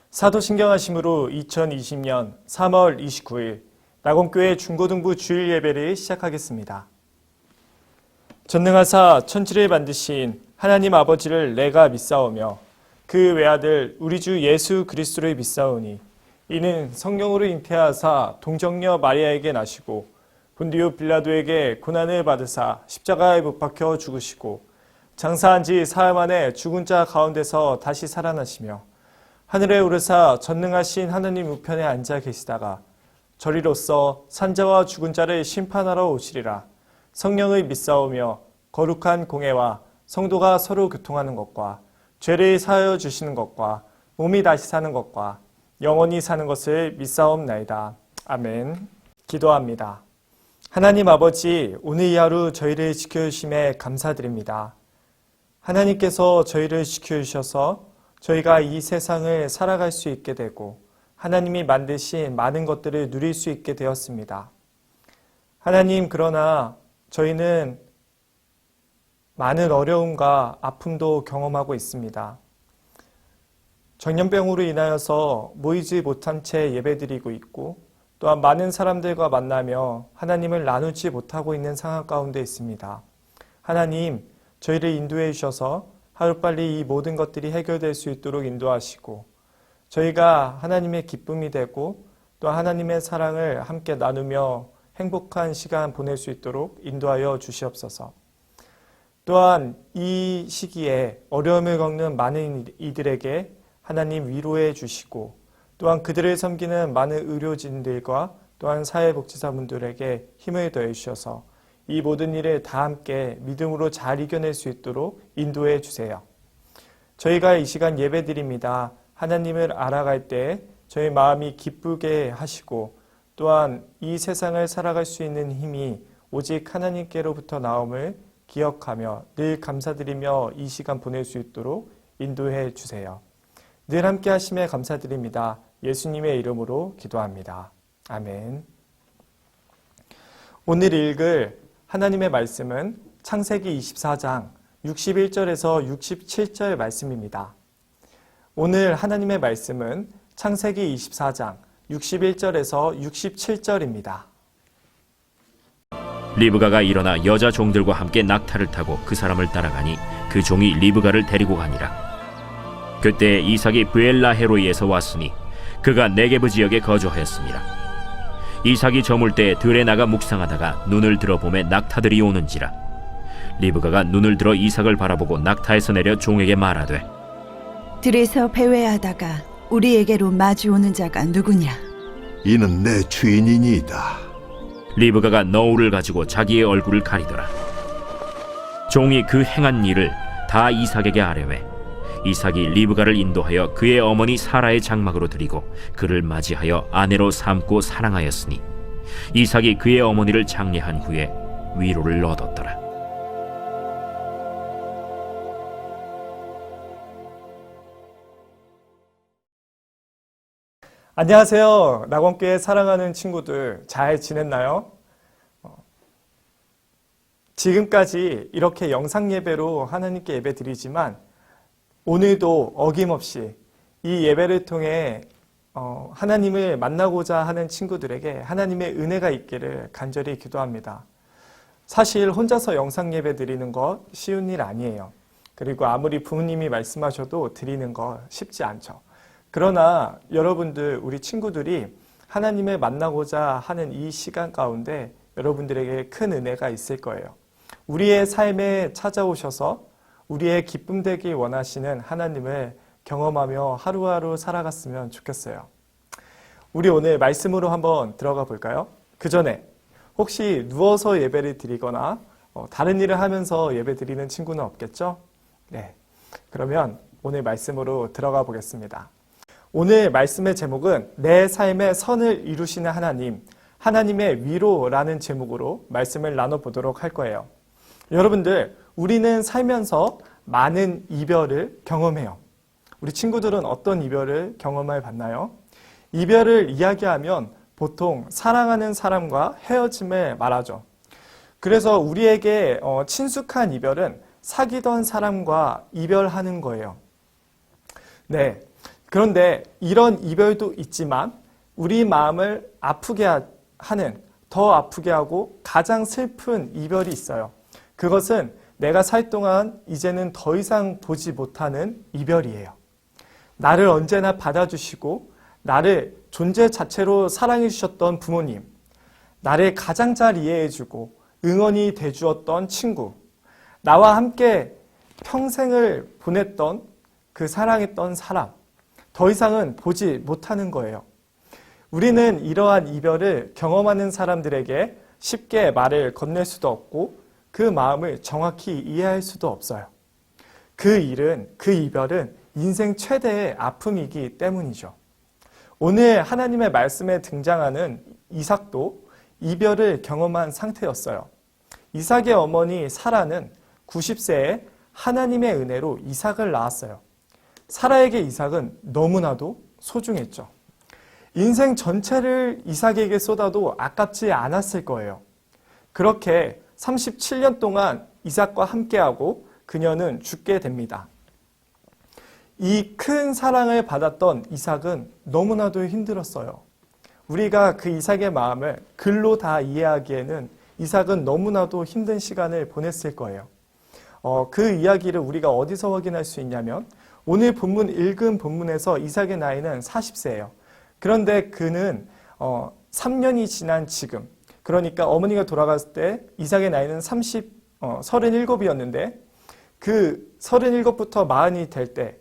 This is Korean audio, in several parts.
사도신경하심으로 2020년 3월 29일 낙원교회 중고등부 주일 예배를 시작하겠습니다. 전능하사 천지를 만드신 하나님 아버지를 내가 믿사오며 그 외아들 우리 주 예수 그리스도를 믿사오니 이는 성령으로 잉태하사 동정녀 마리아에게 나시고 본디오 빌라도에게 고난을 받으사 십자가에 못 박혀 죽으시고 장사한 지 사흘 만에 죽은 자 가운데서 다시 살아나시며 하늘에 오르사 전능하신 하나님 우편에 앉아 계시다가 저리로서 산자와 죽은 자를 심판하러 오시리라. 성령을 믿사오며 거룩한 공회와 성도가 서로 교통하는 것과 죄를 사하여 주시는 것과 몸이 다시 사는 것과 영원히 사는 것을 믿사옵나이다. 아멘. 기도합니다. 하나님 아버지, 오늘 이 하루 저희를 지켜주심에 감사드립니다. 하나님께서 저희를 지켜주셔서 저희가 이 세상을 살아갈 수 있게 되고 하나님이 만드신 많은 것들을 누릴 수 있게 되었습니다. 하나님, 그러나 저희는 많은 어려움과 아픔도 경험하고 있습니다. 전염병으로 인하여서 모이지 못한 채 예배드리고 있고 또한 많은 사람들과 만나며 하나님을 나누지 못하고 있는 상황 가운데 있습니다. 하나님, 저희를 인도해 주셔서 하루빨리 이 모든 것들이 해결될 수 있도록 인도하시고 저희가 하나님의 기쁨이 되고 또 하나님의 사랑을 함께 나누며 행복한 시간 보낼 수 있도록 인도하여 주시옵소서. 또한 이 시기에 어려움을 겪는 많은 이들에게 하나님 위로해 주시고 또한 그들을 섬기는 많은 의료진들과 또한 사회복지사분들에게 힘을 더해 주셔서 이 모든 일을 다 함께 믿음으로 잘 이겨낼 수 있도록 인도해 주세요. 저희가 이 시간 예배드립니다. 하나님을 알아갈 때 저희 마음이 기쁘게 하시고 또한 이 세상을 살아갈 수 있는 힘이 오직 하나님께로부터 나옴을 기억하며 늘 감사드리며 이 시간 보낼 수 있도록 인도해 주세요. 늘 함께 하심에 감사드립니다. 예수님의 이름으로 기도합니다. 아멘. 오늘 읽을 하나님의 말씀은 창세기 24장 61절에서 67절 말씀입니다. 오늘 하나님의 말씀은 창세기 24장 61절에서 67절입니다. 리브가가 일어나 여자 종들과 함께 낙타를 타고 그 사람을 따라가니 그 종이 리브가를 데리고 가니라. 그때 이삭이 브엘라헤로이에서 왔으니 그가 네게브 지역에 거주하였습니다. 이삭이 저물 때 들에 나가 묵상하다가 눈을 들어보매 낙타들이 오는지라. 리브가가 눈을 들어 이삭을 바라보고 낙타에서 내려 종에게 말하되 들에서 배회하다가 우리에게로 마주오는 자가 누구냐? 이는 내 주인이니이다. 리브가가 너울을 가지고 자기의 얼굴을 가리더라. 종이 그 행한 일을 다 이삭에게 아뢰매 이삭이 리브가를 인도하여 그의 어머니 사라의 장막으로 들이고 그를 맞이하여 아내로 삼고 사랑하였으니 이삭이 그의 어머니를 장례한 후에 위로를 얻었더라. 안녕하세요. 낙원교회 사랑하는 친구들, 잘 지냈나요? 지금까지 이렇게 영상 예배로 하나님께 예배 드리지만 오늘도 어김없이 이 예배를 통해 하나님을 만나고자 하는 친구들에게 하나님의 은혜가 있기를 간절히 기도합니다. 사실 혼자서 영상 예배 드리는 거 쉬운 일 아니에요. 그리고 아무리 부모님이 말씀하셔도 드리는 거 쉽지 않죠. 그러나 여러분들, 우리 친구들이 하나님을 만나고자 하는 이 시간 가운데 여러분들에게 큰 은혜가 있을 거예요. 우리의 삶에 찾아오셔서 우리의 기쁨 되길 원하시는 하나님을 경험하며 하루하루 살아갔으면 좋겠어요. 우리 오늘 말씀으로 한번 들어가 볼까요? 그 전에 혹시 누워서 예배를 드리거나 다른 일을 하면서 예배 드리는 친구는 없겠죠? 네, 그러면 오늘 말씀으로 들어가 보겠습니다. 오늘 말씀의 제목은 내 삶의 선을 이루시는 하나님, 하나님의 위로라는 제목으로 말씀을 나눠보도록 할 거예요. 여러분들, 우리는 살면서 많은 이별을 경험해요. 우리 친구들은 어떤 이별을 경험해 봤나요? 이별을 이야기하면 보통 사랑하는 사람과 헤어짐을 말하죠. 그래서 우리에게 친숙한 이별은 사귀던 사람과 이별하는 거예요. 네. 그런데 이런 이별도 있지만 우리 마음을 아프게 하는, 더 아프게 하고 가장 슬픈 이별이 있어요. 그것은 내가 살 동안 이제는 더 이상 보지 못하는 이별이에요. 나를 언제나 받아주시고 나를 존재 자체로 사랑해 주셨던 부모님, 나를 가장 잘 이해해주고 응원이 돼주었던 친구, 나와 함께 평생을 보냈던 그 사랑했던 사람, 더 이상은 보지 못하는 거예요. 우리는 이러한 이별을 경험하는 사람들에게 쉽게 말을 건넬 수도 없고 그 마음을 정확히 이해할 수도 없어요. 그 이별은 인생 최대의 아픔이기 때문이죠. 오늘 하나님의 말씀에 등장하는 이삭도 이별을 경험한 상태였어요. 이삭의 어머니 사라는 90세에 하나님의 은혜로 이삭을 낳았어요. 사라에게 이삭은 너무나도 소중했죠. 인생 전체를 이삭에게 쏟아도 아깝지 않았을 거예요. 그렇게 37년 동안 이삭과 함께하고 그녀는 죽게 됩니다. 이 큰 사랑을 받았던 이삭은 너무나도 힘들었어요. 우리가 그 이삭의 마음을 글로 다 이해하기에는 이삭은 너무나도 힘든 시간을 보냈을 거예요. 그 이야기를 우리가 어디서 확인할 수 있냐면 오늘 본문 읽은 본문에서 이삭의 나이는 40세예요. 그런데 그는 3년이 지난 지금, 그러니까 어머니가 돌아갔을 때 이삭의 나이는 37이었는데 그 37부터 40이 될 때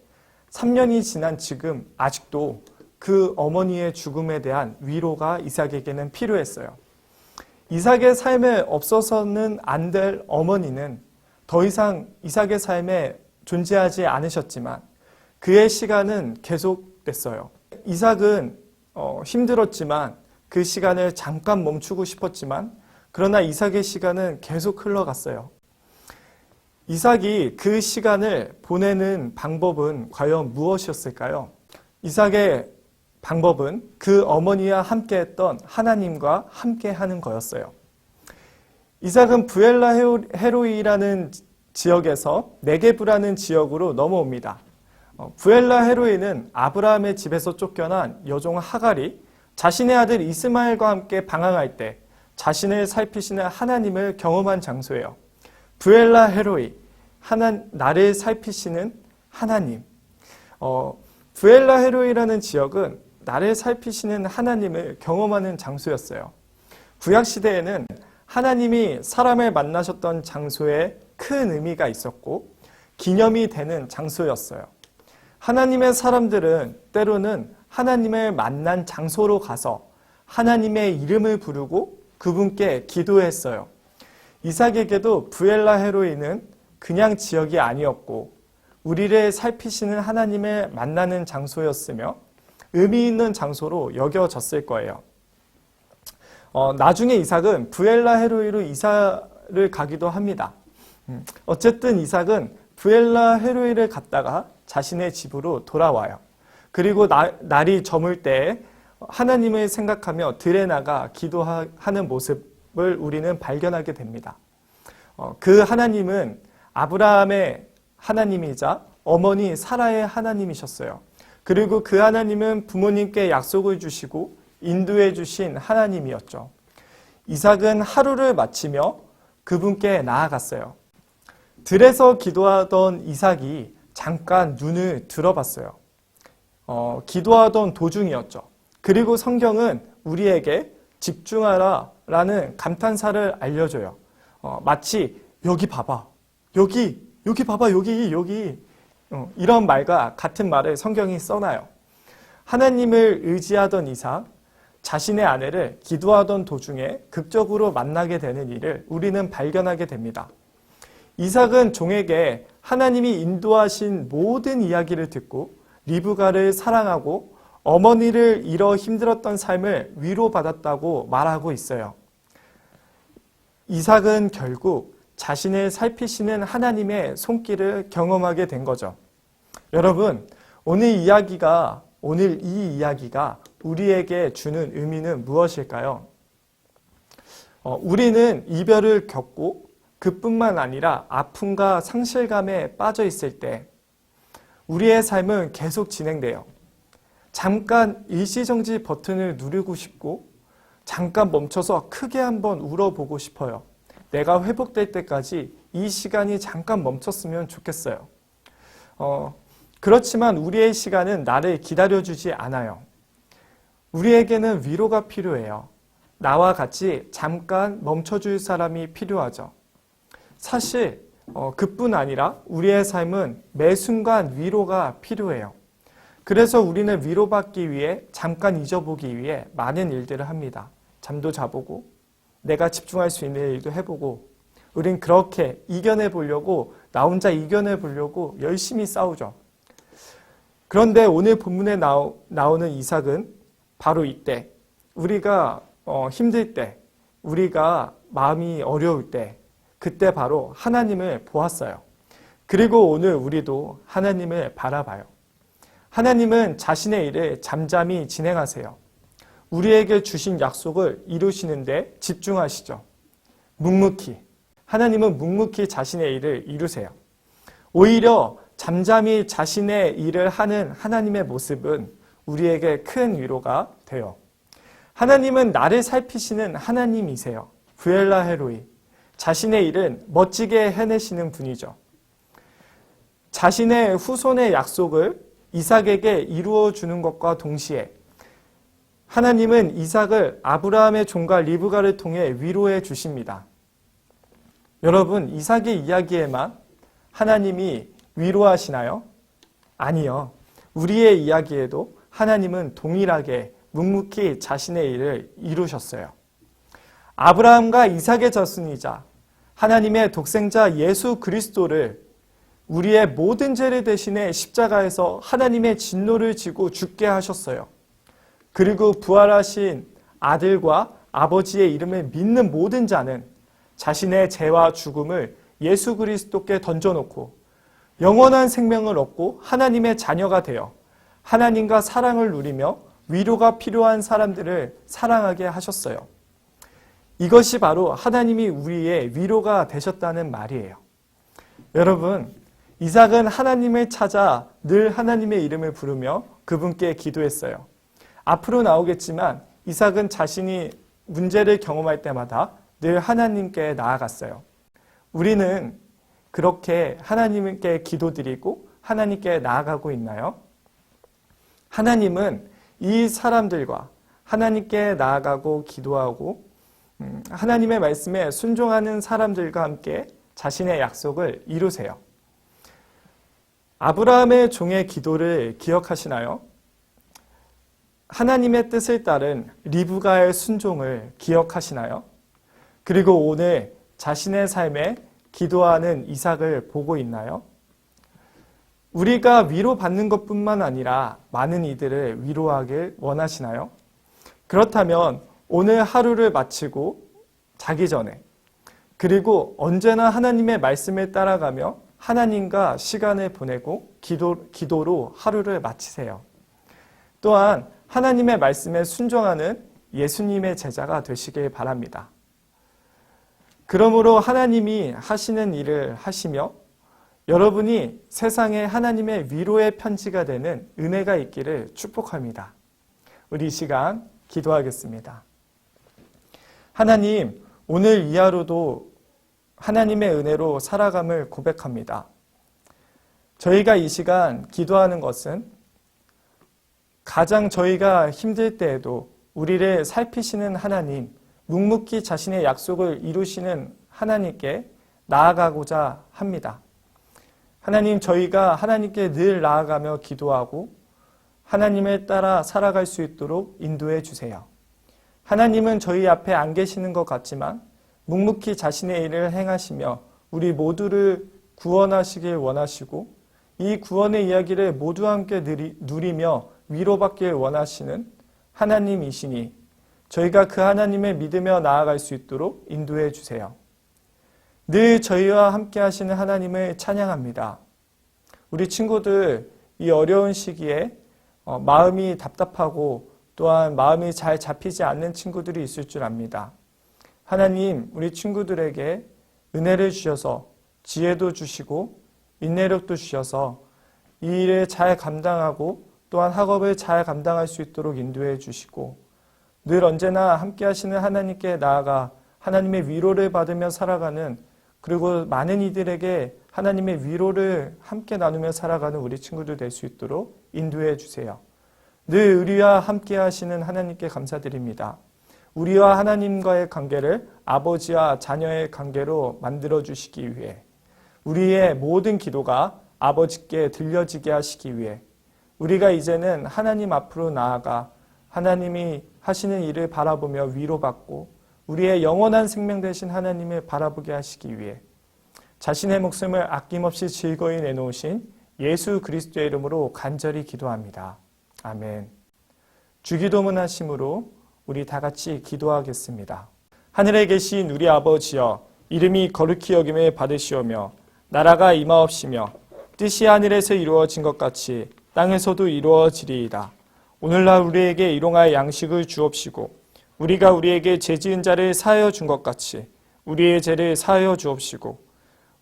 3년이 지난 지금 아직도 그 어머니의 죽음에 대한 위로가 이삭에게는 필요했어요. 이삭의 삶에 없어서는 안 될 어머니는 더 이상 이삭의 삶에 존재하지 않으셨지만 그의 시간은 계속됐어요. 이삭은 힘들었지만 그 시간을 잠깐 멈추고 싶었지만 그러나 이삭의 시간은 계속 흘러갔어요. 이삭이 그 시간을 보내는 방법은 과연 무엇이었을까요? 이삭의 방법은 그 어머니와 함께했던 하나님과 함께하는 거였어요. 이삭은 부엘라 헤로이라는 지역에서 네게브라는 지역으로 넘어옵니다. 부엘라 헤로이는 아브라함의 집에서 쫓겨난 여종 하갈이 자신의 아들 이스마엘과 함께 방황할 때 자신을 살피시는 하나님을 경험한 장소예요. 부엘라 헤로이, 나를 살피시는 하나님. 부엘라 헤로이라는 지역은 나를 살피시는 하나님을 경험하는 장소였어요. 구약시대에는 하나님이 사람을 만나셨던 장소에 큰 의미가 있었고 기념이 되는 장소였어요. 하나님의 사람들은 때로는 하나님을 만난 장소로 가서 하나님의 이름을 부르고 그분께 기도했어요. 이삭에게도 부엘라 헤로이는 그냥 지역이 아니었고 우리를 살피시는 하나님을 만나는 장소였으며 의미 있는 장소로 여겨졌을 거예요. 나중에 이삭은 부엘라 헤로이로 이사를 가기도 합니다. 어쨌든 이삭은 부엘라 헤로이를 갔다가 자신의 집으로 돌아와요. 그리고 날이 저물 때 하나님을 생각하며 들에 나가 기도하는 모습을 우리는 발견하게 됩니다. 그 하나님은 아브라함의 하나님이자 어머니 사라의 하나님이셨어요. 그리고 그 하나님은 부모님께 약속을 주시고 인도해 주신 하나님이었죠. 이삭은 하루를 마치며 그분께 나아갔어요. 들에서 기도하던 이삭이 잠깐 눈을 들어봤어요. 기도하던 도중이었죠. 그리고 성경은 우리에게 집중하라라는 감탄사를 알려줘요. 마치 여기 봐봐, 여기 봐봐, 여기 이런 말과 같은 말을 성경이 써놔요. 하나님을 의지하던 이삭, 자신의 아내를 기도하던 도중에 극적으로 만나게 되는 일을 우리는 발견하게 됩니다. 이삭은 종에게 하나님이 인도하신 모든 이야기를 듣고 리브가를 사랑하고 어머니를 잃어 힘들었던 삶을 위로받았다고 말하고 있어요. 이삭은 결국 자신을 살피시는 하나님의 손길을 경험하게 된 거죠. 여러분, 오늘 이 이야기가 우리에게 주는 의미는 무엇일까요? 우리는 이별을 겪고 그뿐만 아니라 아픔과 상실감에 빠져 있을 때 우리의 삶은 계속 진행돼요. 잠깐 일시정지 버튼을 누르고 싶고 잠깐 멈춰서 크게 한번 울어보고 싶어요. 내가 회복될 때까지 이 시간이 잠깐 멈췄으면 좋겠어요. 그렇지만 우리의 시간은 나를 기다려주지 않아요. 우리에게는 위로가 필요해요. 나와 같이 잠깐 멈춰줄 사람이 필요하죠. 사실 그뿐 아니라 우리의 삶은 매 순간 위로가 필요해요. 그래서 우리는 위로받기 위해 잠깐 잊어보기 위해 많은 일들을 합니다. 잠도 자보고 내가 집중할 수 있는 일도 해보고 우린 그렇게 이겨내보려고 나 혼자 이겨내보려고 열심히 싸우죠. 그런데 오늘 본문에 나오는 이삭은 바로 이때 우리가 힘들 때 우리가 마음이 어려울 때 그때 바로 하나님을 보았어요. 그리고 오늘 우리도 하나님을 바라봐요. 하나님은 자신의 일을 잠잠히 진행하세요. 우리에게 주신 약속을 이루시는데 집중하시죠. 묵묵히. 하나님은 묵묵히 자신의 일을 이루세요. 오히려 잠잠히 자신의 일을 하는 하나님의 모습은 우리에게 큰 위로가 돼요. 하나님은 나를 살피시는 하나님이세요. 부엘라 헤로이. 자신의 일은 멋지게 해내시는 분이죠. 자신의 후손의 약속을 이삭에게 이루어 주는 것과 동시에 하나님은 이삭을 아브라함의 종과 리브가를 통해 위로해 주십니다. 여러분, 이삭의 이야기에만 하나님이 위로하시나요? 아니요. 우리의 이야기에도 하나님은 동일하게 묵묵히 자신의 일을 이루셨어요. 아브라함과 이삭의 자손이자 하나님의 독생자 예수 그리스도를 우리의 모든 죄를 대신해 십자가에서 하나님의 진노를 지고 죽게 하셨어요. 그리고 부활하신 아들과 아버지의 이름을 믿는 모든 자는 자신의 죄와 죽음을 예수 그리스도께 던져놓고 영원한 생명을 얻고 하나님의 자녀가 되어 하나님과 사랑을 누리며 위로가 필요한 사람들을 사랑하게 하셨어요. 이것이 바로 하나님이 우리의 위로가 되셨다는 말이에요. 여러분, 이삭은 하나님을 찾아 늘 하나님의 이름을 부르며 그분께 기도했어요. 앞으로 나오겠지만 이삭은 자신이 문제를 경험할 때마다 늘 하나님께 나아갔어요. 우리는 그렇게 하나님께 기도드리고 하나님께 나아가고 있나요? 하나님은 이 사람들과 하나님께 나아가고 기도하고 하나님의 말씀에 순종하는 사람들과 함께 자신의 약속을 이루세요. 아브라함의 종의 기도를 기억하시나요? 하나님의 뜻을 따른 리브가의 순종을 기억하시나요? 그리고 오늘 자신의 삶에 기도하는 이삭을 보고 있나요? 우리가 위로받는 것뿐만 아니라 많은 이들을 위로하길 원하시나요? 그렇다면 오늘 하루를 마치고 자기 전에 그리고 언제나 하나님의 말씀을 따라가며 하나님과 시간을 보내고 기도로 하루를 마치세요. 또한 하나님의 말씀에 순종하는 예수님의 제자가 되시길 바랍니다. 그러므로 하나님이 하시는 일을 하시며 여러분이 세상에 하나님의 위로의 편지가 되는 은혜가 있기를 축복합니다. 우리 이 시간 기도하겠습니다. 하나님, 오늘 이 하루도 하나님의 은혜로 살아감을 고백합니다. 저희가 이 시간 기도하는 것은 가장 저희가 힘들 때에도 우리를 살피시는 하나님, 묵묵히 자신의 약속을 이루시는 하나님께 나아가고자 합니다. 하나님, 저희가 하나님께 늘 나아가며 기도하고 하나님을 따라 살아갈 수 있도록 인도해 주세요. 하나님은 저희 앞에 안 계시는 것 같지만 묵묵히 자신의 일을 행하시며 우리 모두를 구원하시길 원하시고 이 구원의 이야기를 모두 함께 누리며 위로받길 원하시는 하나님이시니 저희가 그 하나님을 믿으며 나아갈 수 있도록 인도해 주세요. 늘 저희와 함께 하시는 하나님을 찬양합니다. 우리 친구들 이 어려운 시기에 마음이 답답하고 또한 마음이 잘 잡히지 않는 친구들이 있을 줄 압니다. 하나님, 우리 친구들에게 은혜를 주셔서 지혜도 주시고 인내력도 주셔서 이 일을 잘 감당하고 또 또한 학업을 잘 감당할 수 있도록 인도해 주시고 늘 언제나 함께 하시는 하나님께 나아가 하나님의 위로를 받으며 살아가는, 그리고 많은 이들에게 하나님의 위로를 함께 나누며 살아가는 우리 친구들 될 수 있도록 인도해 주세요. 늘 우리와 함께 하시는 하나님께 감사드립니다. 우리와 하나님과의 관계를 아버지와 자녀의 관계로 만들어 주시기 위해, 우리의 모든 기도가 아버지께 들려지게 하시기 위해 우리가 이제는 하나님 앞으로 나아가 하나님이 하시는 일을 바라보며 위로받고 우리의 영원한 생명 되신 하나님을 바라보게 하시기 위해 자신의 목숨을 아낌없이 즐거이 내놓으신 예수 그리스도의 이름으로 간절히 기도합니다. 아멘. 주기도문 하심으로 우리 다 같이 기도하겠습니다. 하늘에 계신 우리 아버지여, 이름이 거룩히 여김을 받으시오며 나라가 임하옵시며 뜻이 하늘에서 이루어진 것 같이 땅에서도 이루어지리이다. 오늘날 우리에게 일용할 양식을 주옵시고 우리가 우리에게 죄지은 자를 사하여 준 것 같이 우리의 죄를 사하여 주옵시고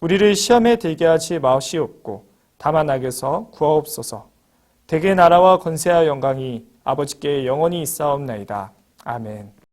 우리를 시험에 들게 하지 마시옵고 다만 악에서 구하옵소서. 대개 나라와 권세와 영광이 아버지께 영원히 있사옵나이다. 아멘.